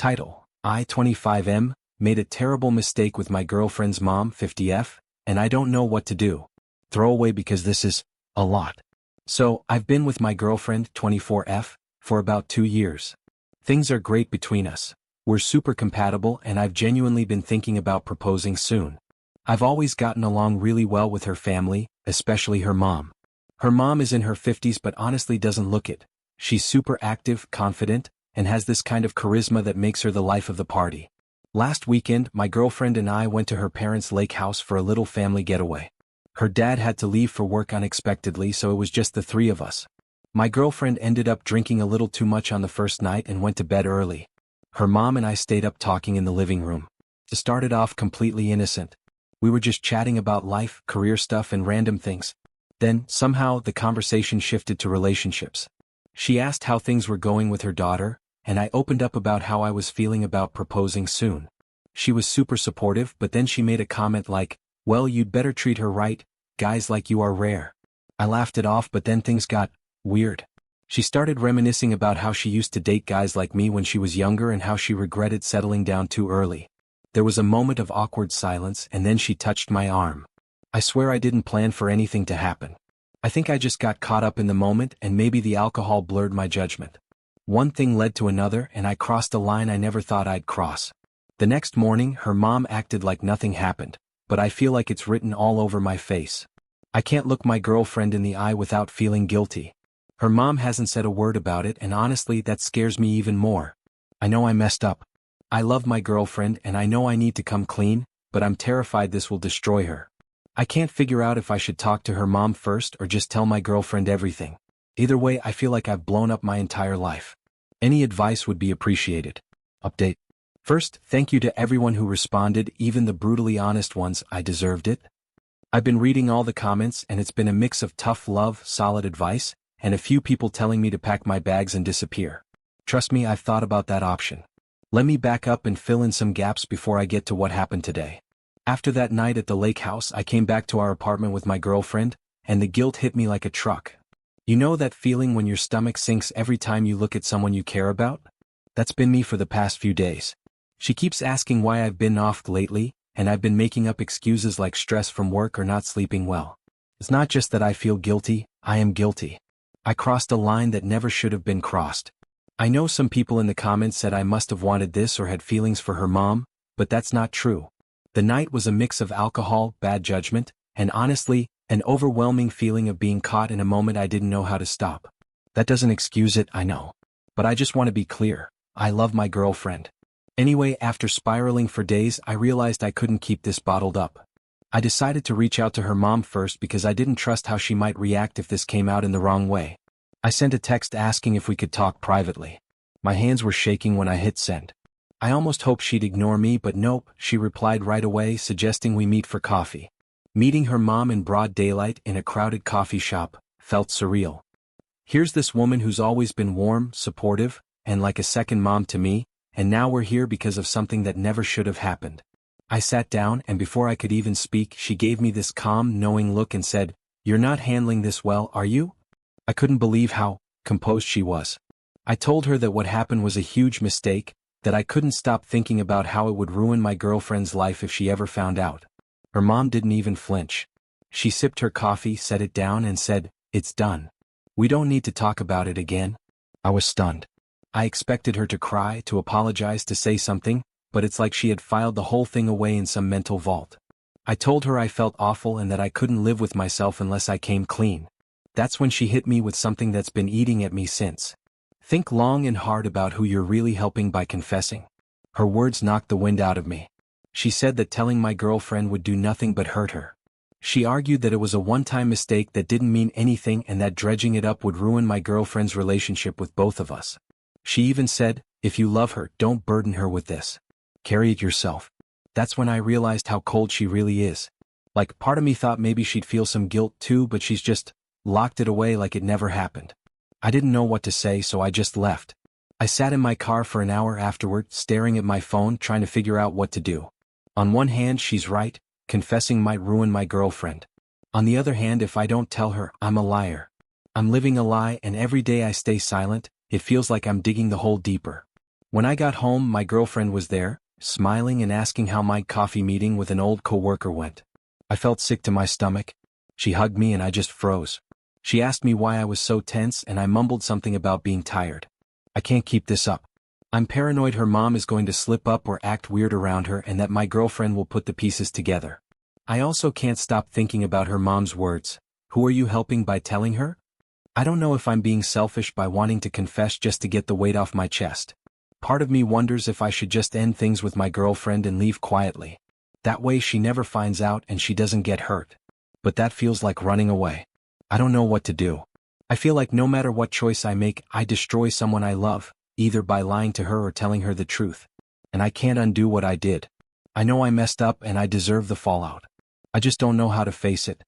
Title: I 25M, made a terrible mistake with my girlfriend's mom 50F, and I don't know what to do. Throwaway because this is a lot. So, I've been with my girlfriend 24F for about 2 years. Things are great between us. We're super compatible and I've genuinely been thinking about proposing soon. I've always gotten along really well with her family, especially her mom. Her mom is in her 50s but honestly doesn't look it. She's super active, confident, and has this kind of charisma that makes her the life of the party. Last weekend, my girlfriend and I went to her parents' lake house for a little family getaway. Her dad had to leave for work unexpectedly, so it was just the three of us. My girlfriend ended up drinking a little too much on the first night and went to bed early. Her mom and I stayed up talking in the living room. It started off completely innocent. We were just chatting about life, career stuff and random things. Then, somehow, the conversation shifted to relationships. She asked how things were going with her daughter, and I opened up about how I was feeling about proposing soon. She was super supportive, but then she made a comment like, "Well, you'd better treat her right, guys like you are rare." I laughed it off, but then things got weird. She started reminiscing about how she used to date guys like me when she was younger and how she regretted settling down too early. There was a moment of awkward silence and then she touched my arm. I swear I didn't plan for anything to happen. I think I just got caught up in the moment and maybe the alcohol blurred my judgment. One thing led to another and I crossed a line I never thought I'd cross. The next morning, her mom acted like nothing happened, but I feel like it's written all over my face. I can't look my girlfriend in the eye without feeling guilty. Her mom hasn't said a word about it and honestly that scares me even more. I know I messed up. I love my girlfriend and I know I need to come clean, but I'm terrified this will destroy her. I can't figure out if I should talk to her mom first or just tell my girlfriend everything. Either way, I feel like I've blown up my entire life. Any advice would be appreciated. Update. First, thank you to everyone who responded, even the brutally honest ones. I deserved it. I've been reading all the comments and it's been a mix of tough love, solid advice, and a few people telling me to pack my bags and disappear. Trust me, I've thought about that option. Let me back up and fill in some gaps before I get to what happened today. After that night at the lake house, I came back to our apartment with my girlfriend, and the guilt hit me like a truck. You know that feeling when your stomach sinks every time you look at someone you care about? That's been me for the past few days. She keeps asking why I've been off lately, and I've been making up excuses like stress from work or not sleeping well. It's not just that I feel guilty, I am guilty. I crossed a line that never should have been crossed. I know some people in the comments said I must have wanted this or had feelings for her mom, but that's not true. The night was a mix of alcohol, bad judgment, and honestly, an overwhelming feeling of being caught in a moment I didn't know how to stop. That doesn't excuse it, I know. But I just want to be clear. I love my girlfriend. Anyway, after spiraling for days, I realized I couldn't keep this bottled up. I decided to reach out to her mom first because I didn't trust how she might react if this came out in the wrong way. I sent a text asking if we could talk privately. My hands were shaking when I hit send. I almost hoped she'd ignore me, but nope, she replied right away, suggesting we meet for coffee. Meeting her mom in broad daylight in a crowded coffee shop felt surreal. Here's this woman who's always been warm, supportive, and like a second mom to me, and now we're here because of something that never should have happened. I sat down and before I could even speak, she gave me this calm, knowing look and said, "You're not handling this well, are you?" I couldn't believe how composed she was. I told her that what happened was a huge mistake, that I couldn't stop thinking about how it would ruin my girlfriend's life if she ever found out. Her mom didn't even flinch. She sipped her coffee, set it down and said, "It's done. We don't need to talk about it again." I was stunned. I expected her to cry, to apologize, to say something, but it's like she had filed the whole thing away in some mental vault. I told her I felt awful and that I couldn't live with myself unless I came clean. That's when she hit me with something that's been eating at me since. Think long and hard about who you're really helping by confessing. Her words knocked the wind out of me. She said that telling my girlfriend would do nothing but hurt her. She argued that it was a one-time mistake that didn't mean anything and that dredging it up would ruin my girlfriend's relationship with both of us. She even said, "If you love her, don't burden her with this. Carry it yourself." That's when I realized how cold she really is. Like, part of me thought maybe she'd feel some guilt too, but she's just locked it away like it never happened. I didn't know what to say, so I just left. I sat in my car for an hour afterward, staring at my phone, trying to figure out what to do. On one hand, she's right, confessing might ruin my girlfriend. On the other hand, if I don't tell her, I'm a liar. I'm living a lie, and every day I stay silent, it feels like I'm digging the hole deeper. When I got home, my girlfriend was there, smiling and asking how my coffee meeting with an old coworker went. I felt sick to my stomach. She hugged me and I just froze. She asked me why I was so tense and I mumbled something about being tired. I can't keep this up. I'm paranoid her mom is going to slip up or act weird around her and that my girlfriend will put the pieces together. I also can't stop thinking about her mom's words. Who are you helping by telling her? I don't know if I'm being selfish by wanting to confess just to get the weight off my chest. Part of me wonders if I should just end things with my girlfriend and leave quietly. That way she never finds out and she doesn't get hurt. But that feels like running away. I don't know what to do. I feel like no matter what choice I make, I destroy someone I love, either by lying to her or telling her the truth. And I can't undo what I did. I know I messed up and I deserve the fallout. I just don't know how to face it.